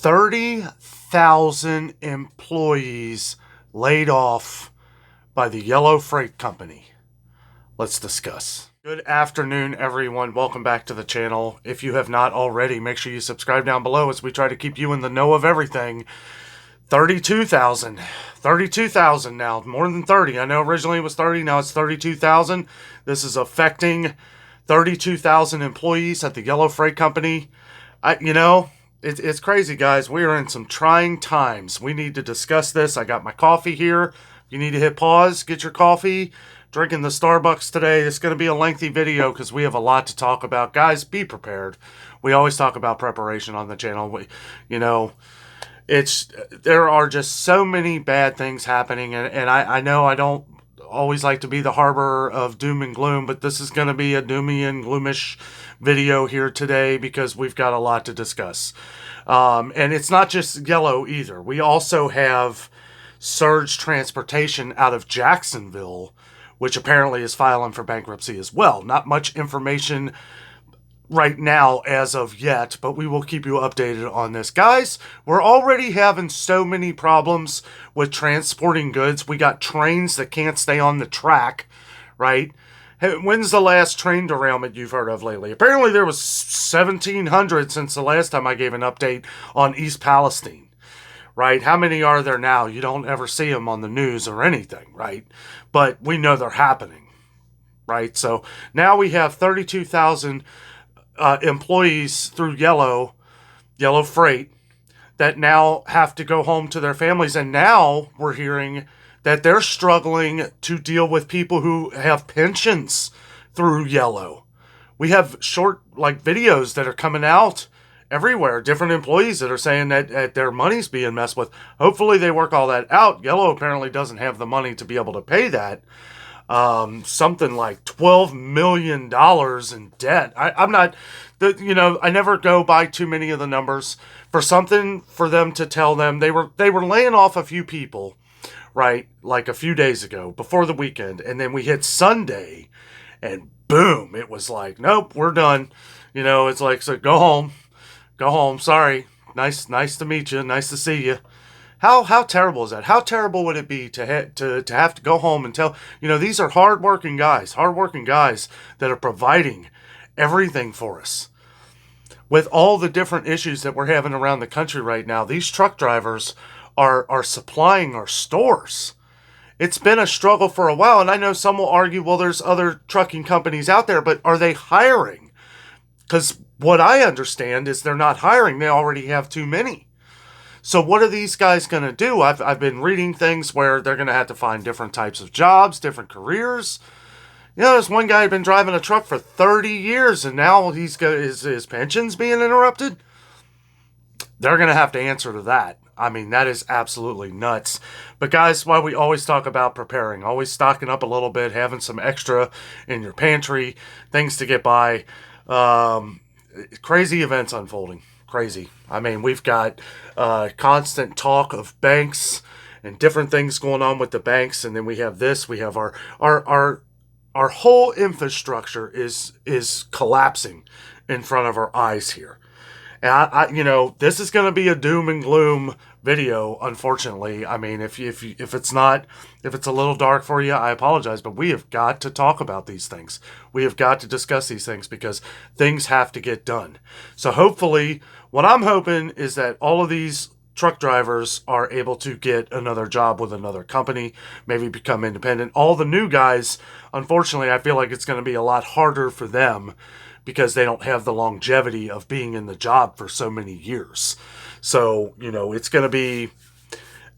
30,000 employees laid off by the Yellow Freight Company. Let's discuss. Good afternoon, everyone. Welcome back to the channel. If you have not already, make sure you subscribe down below as we try to keep you in the know of everything. 32,000 now, more than 30. I know originally it was 30, now it's 32,000. This is affecting 32,000 employees at the Yellow Freight Company. It's crazy, guys. We are in some trying times. We need to discuss this. I got my coffee here. You need to hit pause, get your coffee. Drinking the Starbucks today. It's going to be a lengthy video because we have a lot to talk about. Guys, be prepared. We always talk about preparation on the channel. There are just so many bad things happening, and I know I don't always like to be the harbor of doom and gloom, but this is going to be a doomy and gloomish video here today because we've got a lot to discuss. And it's not just Yellow either. We also have Surge Transportation out of Jacksonville, which apparently is filing for bankruptcy as well. Not much information right now as of yet, but we will keep you updated on this. Guys, we're already having so many problems with transporting goods. We got trains that can't stay on the track, right? Hey, when's the last train derailment you've heard of lately? Apparently there was 1,700 since the last time I gave an update on East Palestine, right? How many are there now? You don't ever see them on the news or anything, right? But we know they're happening, right? So now we have 32,000 employees through Yellow Freight that now have to go home to their families. And now we're hearing that they're struggling to deal with people who have pensions through Yellow. We have short videos that are coming out everywhere. Different employees that are saying that their money's being messed with. Hopefully they work all that out. Yellow apparently doesn't have the money to be able to pay that. Something like $12 million in debt. I never go by too many of the numbers. For them to tell them they were laying off a few people, right? Like a few days ago before the weekend. And then we hit Sunday and boom, it was like, nope, we're done. It's like, so go home. Sorry. Nice to meet you. Nice to see you. How terrible is that? How terrible would it be to have to go home and tell, these are hardworking guys that are providing everything for us. With all the different issues that we're having around the country right now, these truck drivers are supplying our stores. It's been a struggle for a while, and I know some will argue, well, there's other trucking companies out there, but are they hiring? Because what I understand is they're not hiring. They already have too many. So what are these guys going to do? I've been reading things where they're going to have to find different types of jobs, different careers. There's one guy who'd been driving a truck for 30 years, and now his pension's being interrupted. They're going to have to answer to that. I mean, that is absolutely nuts. But guys, why we always talk about preparing, always stocking up a little bit, having some extra in your pantry, things to get by. Crazy events unfolding. Crazy. I mean, we've got constant talk of banks and different things going on with the banks, and then we have this. We have our whole infrastructure is collapsing in front of our eyes here. And this is going to be a doom and gloom video, unfortunately. I mean, if it's a little dark for you, I apologize, but we have got to talk about these things. We have got to discuss these things because things have to get done. So hopefully, what I'm hoping is that all of these truck drivers are able to get another job with another company, maybe become independent. All the new guys, unfortunately, I feel like it's going to be a lot harder for them because they don't have the longevity of being in the job for so many years. So, it's going to be,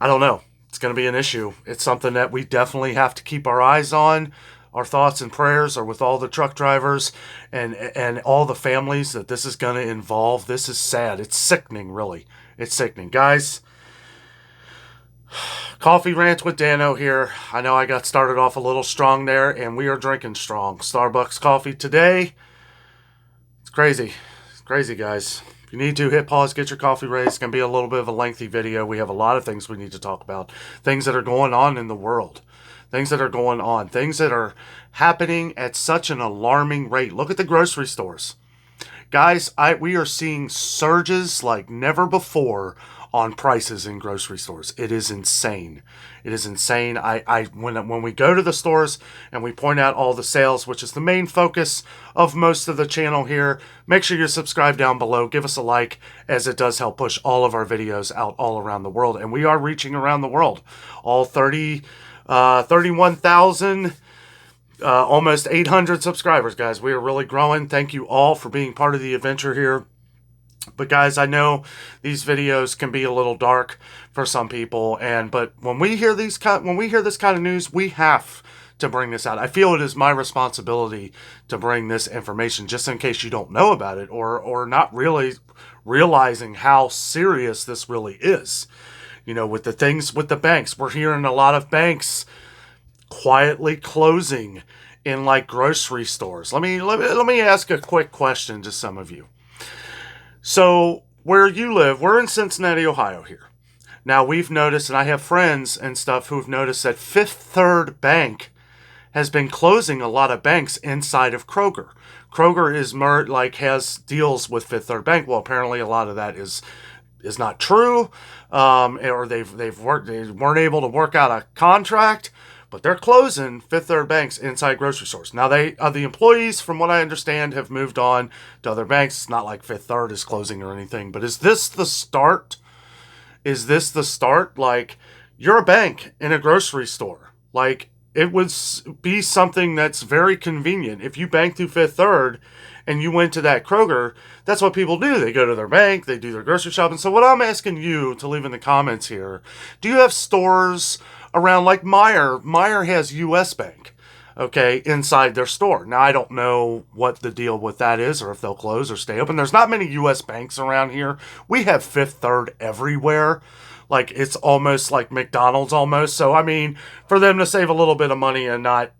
I don't know, it's going to be an issue. It's something that we definitely have to keep our eyes on. Our thoughts and prayers are with all the truck drivers and all the families that this is going to involve. This is sad. It's sickening, really. It's sickening. Guys, Coffee Rant with Dano here. I know I got started off a little strong there, and we are drinking strong. Starbucks coffee today. It's crazy. It's crazy, guys. If you need to, hit pause, get your coffee ready. It's going to be a little bit of a lengthy video. We have a lot of things we need to talk about. Things that are going on in the world. Things that are going on. Things that are happening at such an alarming rate. Look at the grocery stores. Guys, we are seeing surges like never before on prices in grocery stores. It is insane. It is insane. When we go to the stores and we point out all the sales, which is the main focus of most of the channel here, make sure you subscribe down below. Give us a like, as it does help push all of our videos out all around the world. And we are reaching around the world. All 31,000 almost 800 subscribers, guys. We are really growing. Thank you all for being part of the adventure here. But guys, I know these videos can be a little dark for some people, but when we hear this kind of news, we have to bring this out. I feel it is my responsibility to bring this information, just in case you don't know about it or not really realizing how serious this really is. You know, with the things with the banks, we're hearing a lot of banks quietly closing in like grocery stores. Let me ask a quick question to some of you. So where you live, we're in Cincinnati, Ohio here. Now we've noticed, and I have friends and stuff who've noticed that Fifth Third Bank has been closing a lot of banks inside of Kroger. Kroger has deals with Fifth Third Bank. Well, apparently a lot of that is not true, or they weren't able to work out a contract. But they're closing Fifth Third banks inside grocery stores. Now, the employees, from what I understand, have moved on to other banks. It's not like Fifth Third is closing or anything. But is this the start? Is this the start? Like, you're a bank in a grocery store. Like, it would be something that's very convenient. If you bank through Fifth Third and you went to that Kroger, that's what people do. They go to their bank, they do their grocery shopping. So what I'm asking you to leave in the comments here, do you have stores around like Meijer? Meijer has US Bank, okay, inside their store. Now, I don't know what the deal with that is, or if they'll close or stay open. There's not many US banks around here. We have Fifth Third everywhere. Like, it's almost like McDonald's almost. So, I mean, for them to save a little bit of money and not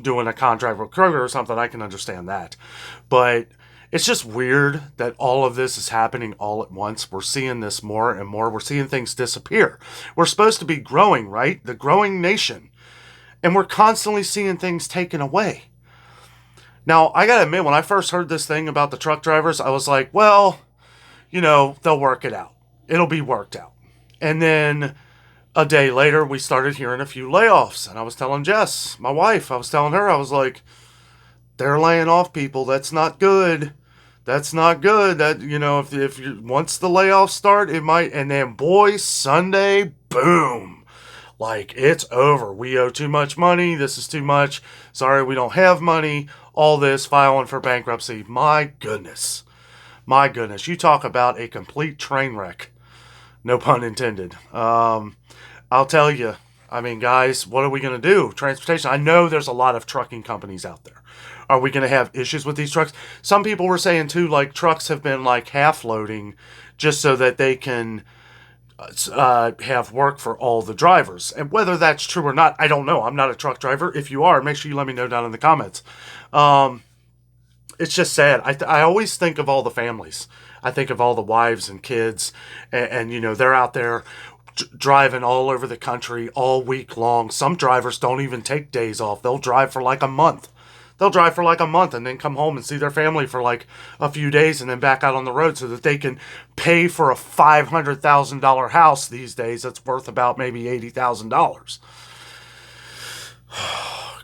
doing a contract with Kroger or something, I can understand that. But it's just weird that all of this is happening all at once. We're seeing this more and more. We're seeing things disappear. We're supposed to be growing, right? The growing nation. And we're constantly seeing things taken away. Now, I gotta admit, when I first heard this thing about the truck drivers, I was like, well, you know, they'll work it out. It'll be worked out. And then a day later, we started hearing a few layoffs. And I was telling Jess, my wife, I was telling her, I was like, they're laying off people. That's not good. That's not good. That, you know, if you, once the layoffs start, it might, and then boy, Sunday, boom. Like, it's over. We owe too much money. This is too much. Sorry, we don't have money. All this, filing for bankruptcy. My goodness. My goodness. You talk about a complete train wreck. No pun intended. I'll tell you. I mean, guys, what are we going to do? Transportation. I know there's a lot of trucking companies out there. Are we going to have issues with these trucks? Some people were saying, too, like, trucks have been, like, half-loading just so that they can have work for all the drivers. And whether that's true or not, I don't know. I'm not a truck driver. If you are, make sure you let me know down in the comments. It's just sad. I always think of all the families. I think of all the wives and kids, and you know, they're out there driving all over the country all week long. Some drivers don't even take days off. They'll drive for like a month. They'll drive for like a month and then come home and see their family for like a few days and then back out on the road so that they can pay for a $500,000 house these days that's worth about maybe $80,000.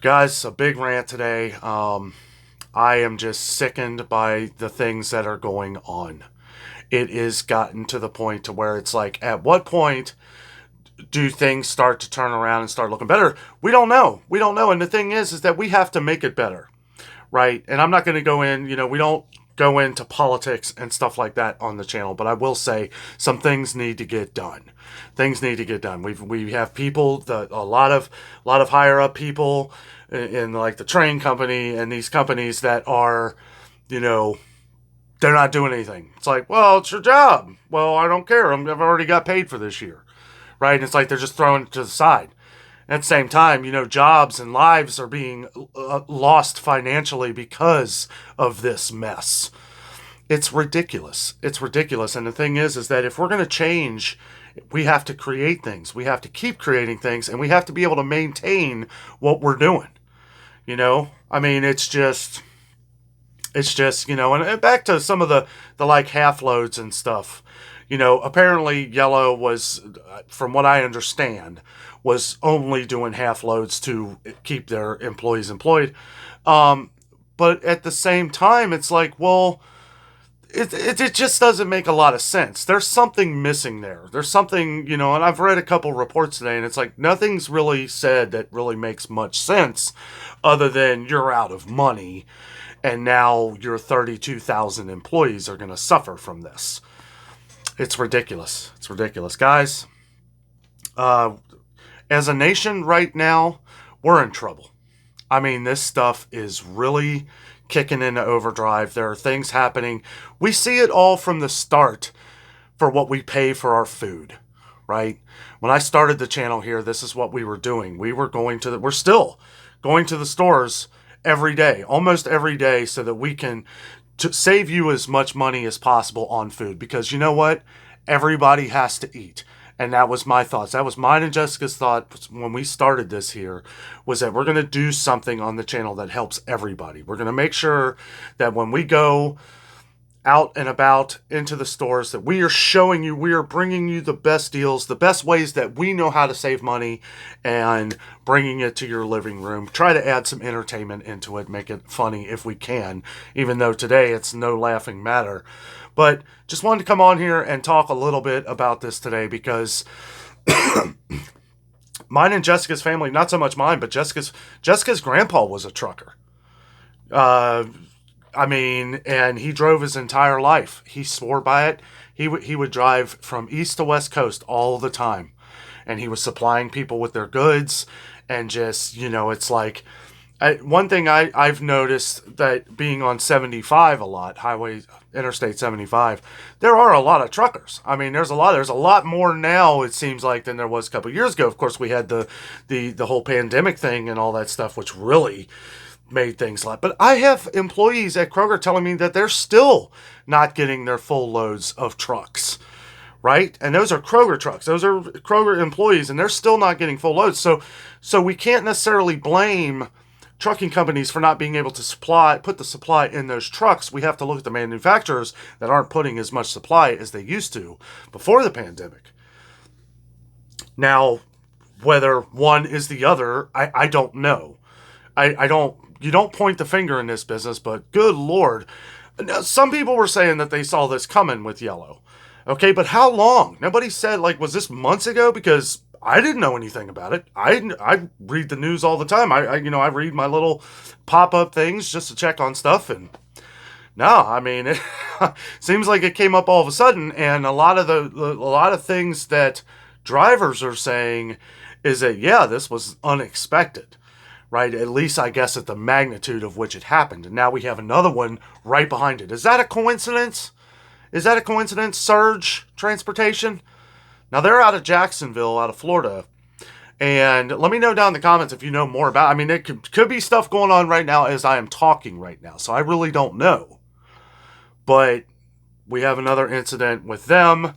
Guys, a big rant today. I am just sickened by the things that are going on. It is gotten to the point to where it's like, at what point do things start to turn around and start looking better? We don't know. We don't know. And the thing is that we have to make it better, right? And I'm not going to go in, you know, we don't go into politics and stuff like that on the channel, but I will say some things need to get done. Things need to get done. We have people, a lot of higher up people in like the train company and these companies that are, you know, they're not doing anything. It's like, well, it's your job. Well, I don't care. I've already got paid for this year. Right? And it's like they're just throwing it to the side. At the same time, you know, jobs and lives are being lost financially because of this mess. It's ridiculous. It's ridiculous. And the thing is that if we're going to change, we have to create things. We have to keep creating things, and we have to be able to maintain what we're doing. You know? I mean, it's just, It's just, and back to some of the like half loads and stuff. Apparently Yellow was, from what I understand, was only doing half loads to keep their employees employed. Um, but at the same time, it's like, well, it just doesn't make a lot of sense. There's something missing there. There's something, and I've read a couple reports today, and it's like nothing's really said that really makes much sense other than you're out of money and now your 32,000 employees are going to suffer from this. It's ridiculous. It's ridiculous. Guys, uh, as a nation right now, we're in trouble. I mean, this stuff is really kicking into overdrive. There are things happening. We see it all from the start for what we pay for our food, right? When I started the channel here, this is what we were doing. We're still going to the stores every day, almost every day, so that we can to save you as much money as possible on food. Because you know what? Everybody has to eat. And that was my thoughts. That was mine and Jessica's thought when we started this here, was that we're going to do something on the channel that helps everybody. We're going to make sure that when we go out and about into the stores, that we are bringing you the best deals, the best ways that we know how to save money, and bringing it to your living room. Try to add some entertainment into it, make it funny if we can, even though today it's no laughing matter. But just wanted to come on here and talk a little bit about this today because mine and Jessica's family, not so much mine, but Jessica's grandpa was a trucker. Uh, and he drove his entire life. He swore by it. He would drive from east to west coast all the time, and he was supplying people with their goods, and just it's like one thing I've noticed, that being on 75 a lot, Highway Interstate 75, there are a lot of truckers. I mean, there's a lot more now, it seems like, than there was a couple of years ago. Of course, we had the whole pandemic thing and all that stuff, which really made things like. But I have employees at Kroger telling me that they're still not getting their full loads of trucks, right? And those are Kroger trucks. Those are Kroger employees, and they're still not getting full loads. So we can't necessarily blame trucking companies for not being able to put the supply in those trucks. We have to look at the manufacturers that aren't putting as much supply as they used to before the pandemic. Now, whether one is the other, I don't know. I don't. You don't point the finger in this business, but good Lord. Now, some people were saying that they saw this coming with Yellow. Okay, but how long? Nobody said, like, was this months ago? Because I didn't know anything about it. I read the news all the time. I read my little pop-up things just to check on stuff, and no, I mean, it seems like it came up all of a sudden, and a lot of things that drivers are saying is that, yeah, this was unexpected. Right? At least, I guess, at the magnitude of which it happened. And now we have another one right behind it. Is that a coincidence? Is that a coincidence? Surge Transportation? Now, they're out of Jacksonville, out of Florida. And let me know down in the comments if you know more about it. I mean, it could be stuff going on right now as I am talking right now. So I really don't know. But we have another incident with them.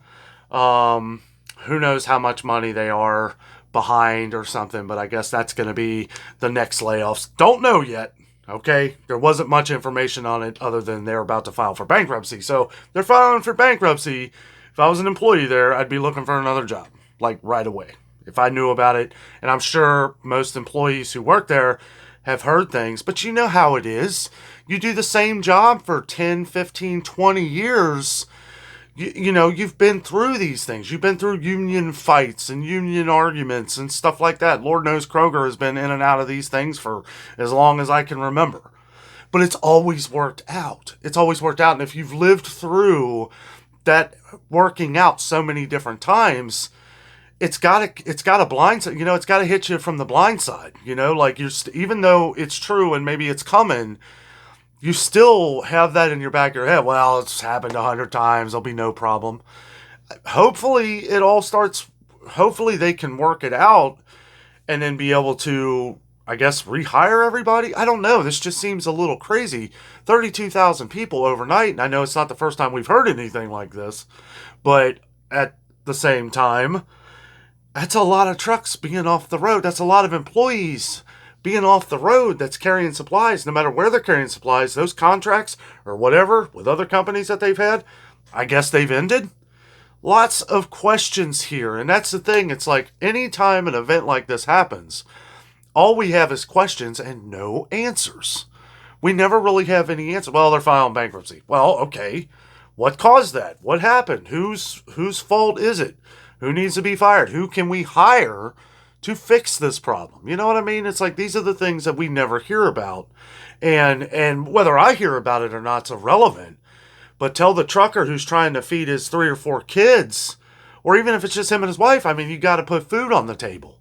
Who knows how much money they are behind or something, but I guess that's going to be the next layoffs. Don't know yet. Okay, there wasn't much information on it other than they're about to file for bankruptcy. So they're filing for bankruptcy. If I was an employee there, I'd be looking for another job, like right away, if I knew about it. And I'm sure most employees who work there have heard things, but you know how it is. You do the same job for 10, 15, 20 years. You've been through these things. You've been through union fights and union arguments and stuff like that. Lord knows Kroger has been in and out of these things for as long as I can remember. But it's always worked out. It's always worked out. And if you've lived through that working out so many different times, it's got a blind side. It's got to hit you from the blind side. Like even though it's true and maybe it's coming, you still have that in your back of your head. Well, it's happened 100 times. There'll be no problem. Hopefully they can work it out and then be able to, I guess, rehire everybody. I don't know. This just seems a little crazy. 32,000 people overnight. And I know it's not the first time we've heard anything like this, but at the same time, that's a lot of trucks being off the road. That's a lot of employees being off the road that's carrying supplies, no matter where they're carrying supplies, those contracts or whatever with other companies that they've had, I guess they've ended. Lots of questions here. And that's the thing. It's like anytime an event like this happens, all we have is questions and no answers. We never really have any answer. Well, they're filing bankruptcy. Well, okay. What caused that? What happened? Whose fault is it? Who needs to be fired? Who can we hire to fix this problem? You know what I mean? It's like these are the things that we never hear about. And whether I hear about it or not, it's irrelevant. But tell the trucker who's trying to feed his 3 or 4 kids, or even if it's just him and his wife, I mean, you got to put food on the table.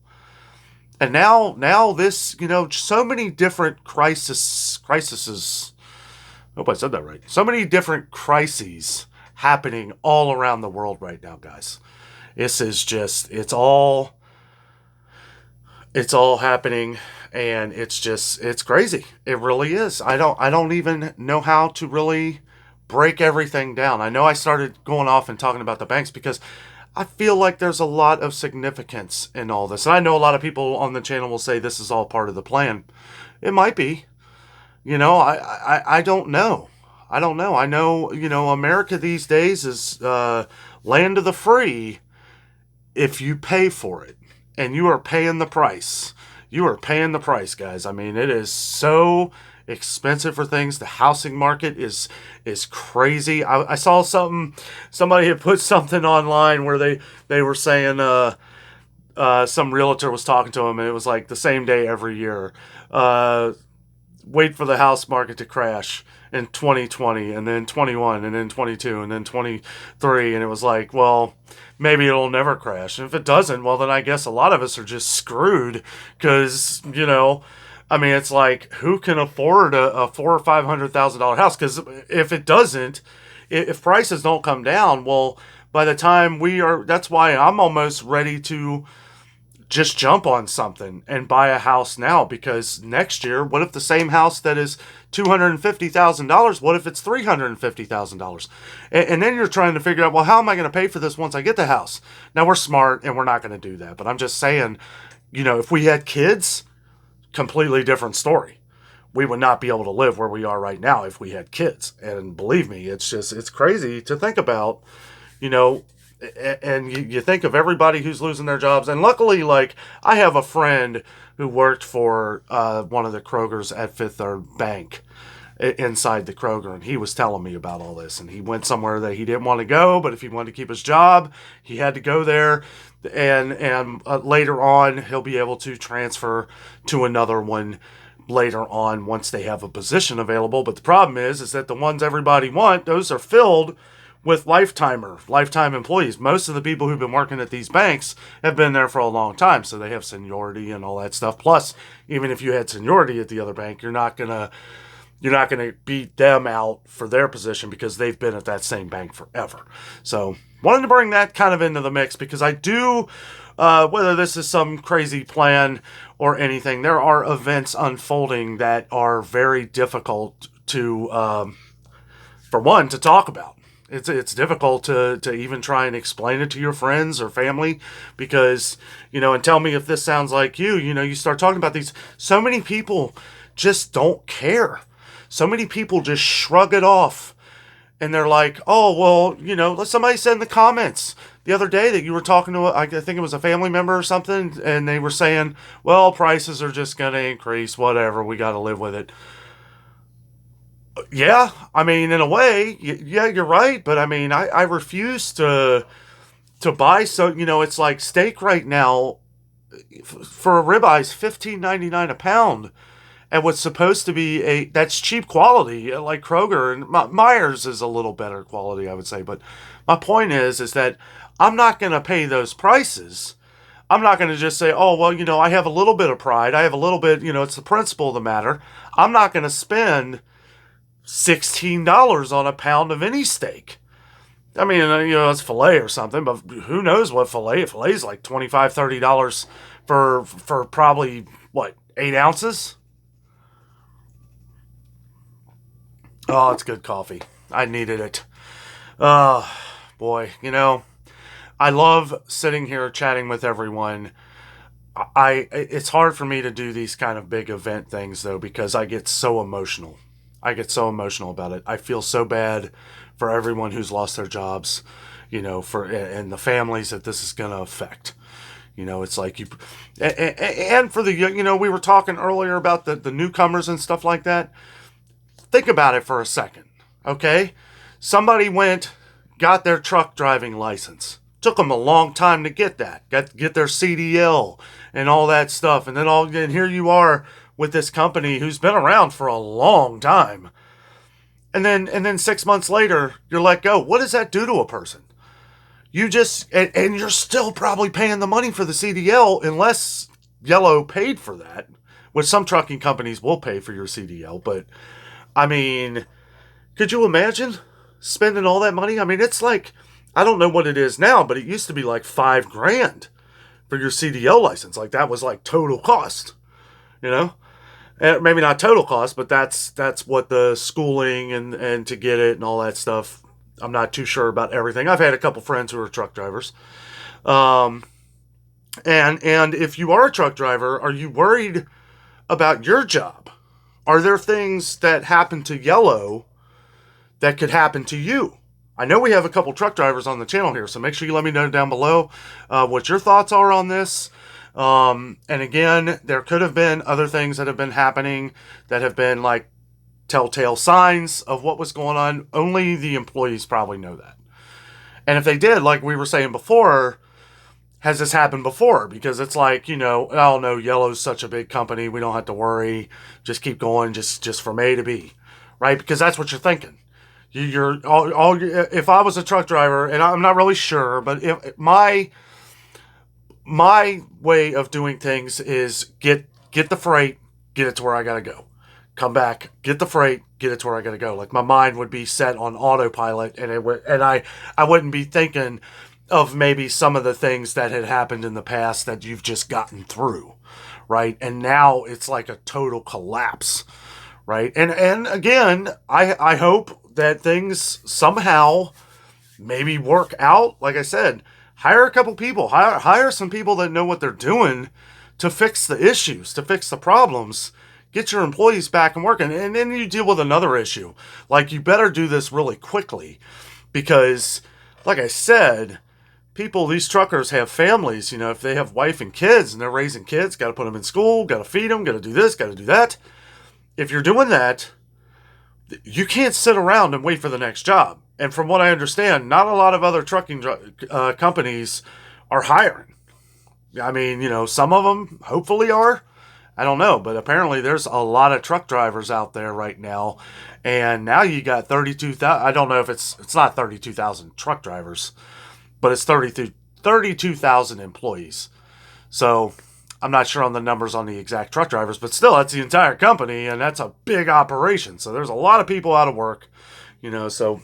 And now this, so many different crises. I hope I said that right. So many different crises happening all around the world right now, guys. This is just, it's all happening, and it's crazy. It really is. I don't even know how to really break everything down. I know I started going off and talking about the banks because I feel like there's a lot of significance in all this. And I know a lot of people on the channel will say this is all part of the plan. It might be. I don't know. I don't know. I know, America these days is land of the free if you pay for it. And you are paying the price. You are paying the price, guys. I mean, it is so expensive for things. The housing market is crazy. I saw somebody had put something online where they were saying some realtor was talking to him, and it was like the same day every year. Wait for the house market to crash in 2020, and then 21, and then 22, and then 23, and it was like, well, maybe it'll never crash. And if it doesn't, well, then I guess a lot of us are just screwed because, I mean, it's like, who can afford a $400,000 or $500,000 house? Because if it doesn't, if prices don't come down, well, by the time that's why I'm almost ready to just jump on something and buy a house now, because next year, what if the same house that is $250,000, what if it's $350,000? And then you're trying to figure out, well, how am I going to pay for this once I get the house? Now, we're smart and we're not going to do that, but I'm just saying, if we had kids, completely different story. We would not be able to live where we are right now if we had kids. And believe me, it's crazy to think about, and you think of everybody who's losing their jobs. And luckily, like, I have a friend who worked for one of the Krogers at Fifth Third Bank inside the Kroger, and he was telling me about all this. And he went somewhere that he didn't want to go, but if he wanted to keep his job, he had to go there. And later on, he'll be able to transfer to another one later on once they have a position available. But the problem is that the ones everybody want, those are filled with lifetime employees. Most of the people who've been working at these banks have been there for a long time, so they have seniority and all that stuff. Plus, even if you had seniority at the other bank, you're not gonna beat them out for their position because they've been at that same bank forever. So, wanted to bring that kind of into the mix because I do, whether this is some crazy plan or anything, there are events unfolding that are very difficult to, for one, to talk about. It's difficult to even try and explain it to your friends or family because, and tell me if this sounds like you start talking about these. So many people just don't care. So many people just shrug it off. And they're like, oh, well, somebody said in the comments the other day that you were talking to, I think it was a family member or something, and they were saying, well, prices are just going to increase, whatever, we got to live with it. Yeah, I mean, in a way, yeah, you're right. But I mean, I refuse to buy. So, it's like steak right now for a ribeye is $15.99 a pound. And what's supposed to be that's cheap quality, like Kroger, and Myers is a little better quality, I would say. But my point is that I'm not going to pay those prices. I'm not going to just say, oh, well, I have a little bit of pride. I have a little bit, it's the principle of the matter. I'm not going to spend $16 on a pound of any steak. I mean, it's filet or something, but who knows what filet? Filet is like $25, $30 for probably, 8 ounces? Oh, it's good coffee. I needed it. Boy, I love sitting here chatting with everyone. it's hard for me to do these kind of big event things though, because I get so emotional. I get so emotional about it. I feel so bad for everyone who's lost their jobs, for and the families that this is going to affect. It's like and for the, we were talking earlier about the newcomers and stuff like that. Think about it for a second, okay? Somebody got their truck driving license. Took them a long time to get that, get their CDL and all that stuff, and here you are with this company who's been around for a long time, and then 6 months later you're let go. What does that do to a person? And you're still probably paying the money for the CDL unless Yellow paid for that, which some trucking companies will pay for your CDL. But I mean, could you imagine spending all that money? I mean, it's like, I don't know what it is now, but it used to be like $5,000 for your CDL license. Like that was like total cost, you know? Maybe not total cost, but that's what the schooling and to get it and all that stuff. I'm not too sure about everything. I've had a couple friends who are truck drivers. Um, and if you are a truck driver, are you worried about your job? Are there things that happen to Yellow that could happen to you? I know we have a couple truck drivers on the channel here, so make sure you let me know down below what your thoughts are on this. And again, there could have been other things that have been happening that have been like telltale signs of what was going on. Only the employees probably know that. And if they did, like we were saying before, has this happened before? Because it's like, oh no, Yellow's such a big company, we don't have to worry. Just keep going, just from A to B, right? Because that's what you're thinking. If I was a truck driver, and I'm not really sure, but if my way of doing things is get the freight, get it to where I gotta go, come back, get the freight, get it to where I gotta go. Like my mind would be set on autopilot, and I wouldn't be thinking of maybe some of the things that had happened in the past that you've just gotten through, right? And now it's like a total collapse, right? And again, I hope that things somehow maybe work out. Like I said, hire a couple people, hire some people that know what they're doing to fix the issues, to fix the problems. Get your employees back and working. And then you deal with another issue. Like, you better do this really quickly because, like I said, these truckers have families. If they have wife and kids and they're raising kids, got to put them in school, got to feed them, got to do this, got to do that. If you're doing that, you can't sit around and wait for the next job. And from what I understand, not a lot of other trucking companies are hiring. I mean, some of them hopefully are. I don't know, but apparently there's a lot of truck drivers out there right now. And now you got 32,000. I don't know if it's not 32,000 truck drivers, but it's 32,000 employees. So I'm not sure on the numbers on the exact truck drivers, but still, that's the entire company, and that's a big operation. So there's a lot of people out of work, so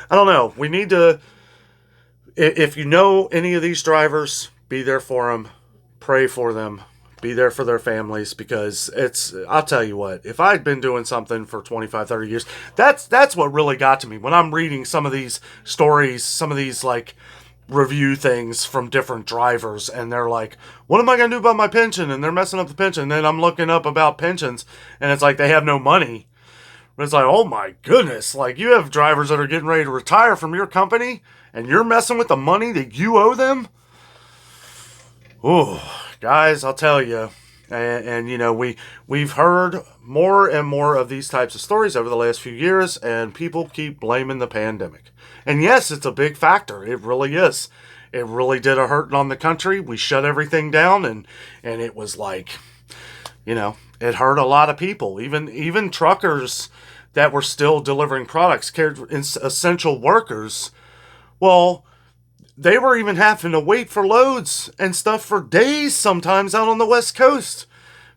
I don't know. We need to, if you know any of these drivers, be there for them, pray for them, be there for their families, because I'll tell you what, if I'd been doing something for 25, 30 years, that's what really got to me. When I'm reading some of these stories, some of these like review things from different drivers, and they're like, what am I going to do about my pension? And they're messing up the pension. And then I'm looking up about pensions, and it's like they have no money. But it's like, oh my goodness, like you have drivers that are getting ready to retire from your company, and you're messing with the money that you owe them? Oh, guys, I'll tell you. And we've heard more and more of these types of stories over the last few years, and people keep blaming the pandemic. And yes, it's a big factor. It really is. It really did a hurting on the country. We shut everything down, and it was like, it hurt a lot of people. Even truckers that were still delivering products, essential workers. Well, they were even having to wait for loads and stuff for days sometimes out on the West Coast,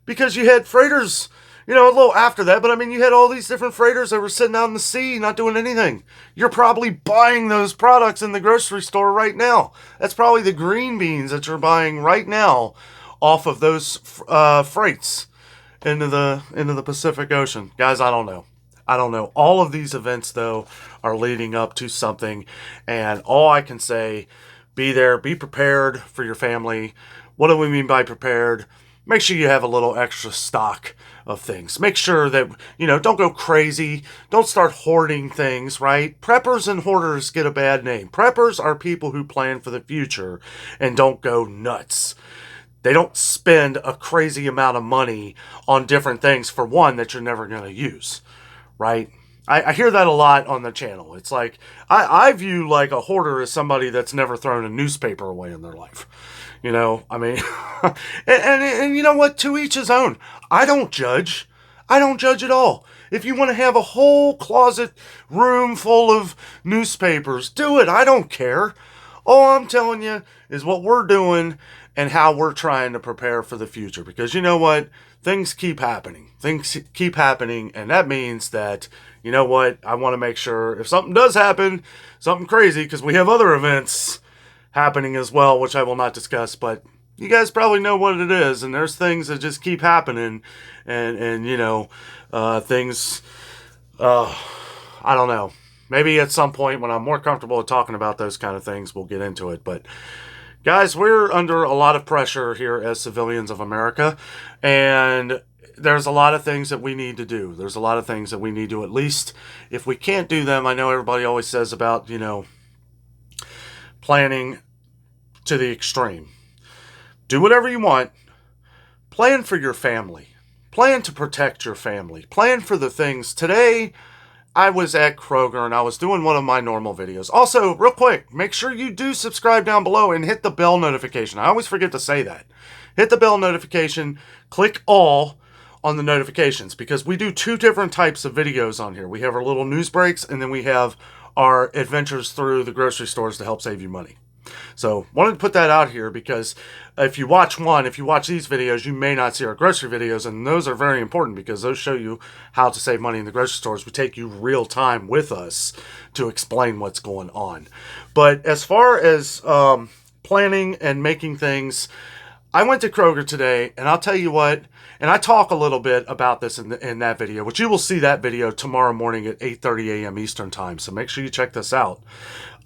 because you had freighters, a little after that, but I mean, you had all these different freighters that were sitting out in the sea not doing anything. You're probably buying those products in the grocery store right now. That's probably the green beans that you're buying right now off of those freights into the Pacific Ocean. Guys, I don't know. All of these events, though, are leading up to something, and all I can say Be there, be prepared for your family. What do we mean by prepared? Make sure you have a little extra stock of things. Make sure that, don't go crazy. Don't start hoarding things, right? Preppers and hoarders get a bad name. Preppers are people who plan for the future and don't go nuts. They don't spend a crazy amount of money on different things for one that you're never going to use, right? I hear that a lot on the channel. It's like, I view like a hoarder as somebody that's never thrown a newspaper away in their life. I mean, and you know what? To each his own. I don't judge. I don't judge at all. If you want to have a whole closet room full of newspapers, do it. I don't care. All I'm telling you is what we're doing and how we're trying to prepare for the future. Because you know what? Things keep happening. Things keep happening. And that means that, you know what? I want to make sure if something does happen, something crazy, because we have other events happening as well, which I will not discuss, but you guys probably know what it is. And there's things that just keep happening. And things, I don't know. Maybe at some point when I'm more comfortable with talking about those kind of things, we'll get into it. But guys, we're under a lot of pressure here as civilians of America, and there's a lot of things that we need to do. There's a lot of things that we need to, at least if we can't do them. I know everybody always says about, planning to the extreme. Do whatever you want. Plan for your family. Plan to protect your family. Plan for the things. Today, I was at Kroger and I was doing one of my normal videos. Also, real quick, make sure you do subscribe down below and hit the bell notification. I always forget to say that. Hit the bell notification, click all on the notifications, because we do two different types of videos on here. We have our little news breaks, and then we have our adventures through the grocery stores to help save you money. So wanted to put that out here, because if you watch these videos, you may not see our grocery videos, and those are very important because those show you how to save money in the grocery stores. We take you real time with us to explain what's going on. But as far as planning and making things, I went to Kroger today, and I'll tell you what, and I talk a little bit about this in that video, which you will see that video tomorrow morning at 8:30 a.m. Eastern time, so make sure you check this out.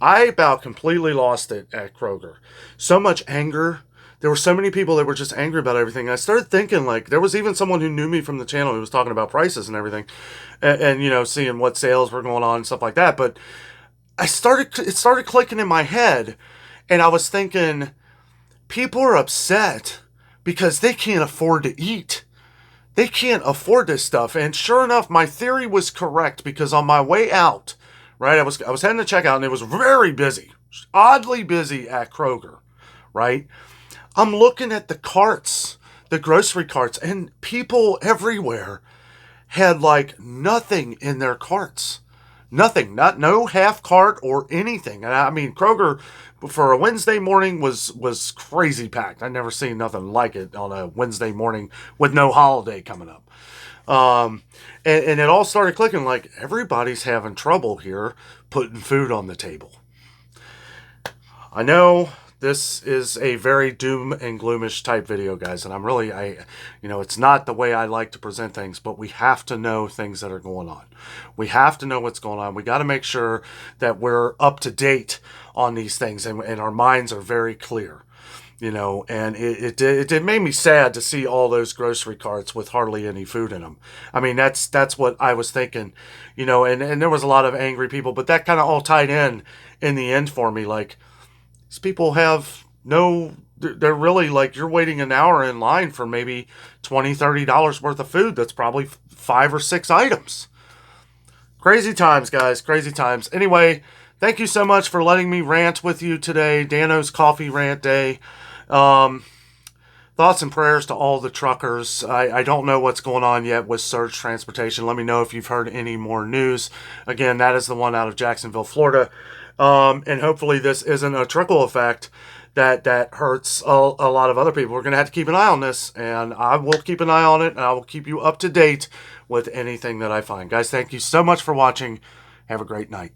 I about completely lost it at Kroger. So much anger. There were so many people that were just angry about everything. I started thinking, like, there was even someone who knew me from the channel who was talking about prices and everything, and seeing what sales were going on and stuff like that. But it started clicking in my head, and I was thinking, people are upset because they can't afford to eat. They can't afford this stuff. And sure enough, my theory was correct, because on my way out, right, I was heading to checkout, and it was very busy, oddly busy at Kroger, right? I'm looking at the carts, the grocery carts, and people everywhere had like nothing in their carts. Nothing, no half cart or anything. And I mean, Kroger for a Wednesday morning was crazy packed. I never seen nothing like it on a Wednesday morning with no holiday coming up. And it all started clicking, like everybody's having trouble here putting food on the table. I know this is a very doom and gloomish type video, guys, and I'm really, it's not the way I like to present things, but we have to know things that are going on. We have to know what's going on. We got to make sure that we're up to date on these things, and our minds are very clear. And it made me sad to see all those grocery carts with hardly any food in them. I mean, that's what I was thinking, and there was a lot of angry people, but that kind of all tied in the end for me. Like, these people have they're really like, you're waiting an hour in line for maybe $20, $30 worth of food. That's probably 5 or 6 items. Crazy times, guys, crazy times. Anyway, thank you so much for letting me rant with you today. Dano's Coffee Rant Day. Thoughts and prayers to all the truckers. I don't know what's going on yet with Surge Transportation. Let me know if you've heard any more news. Again, that is the one out of Jacksonville, Florida. And hopefully this isn't a trickle effect that hurts a lot of other people. We're going to have to keep an eye on this, and I will keep an eye on it, and I will keep you up to date with anything that I find. Guys, thank you so much for watching. Have a great night.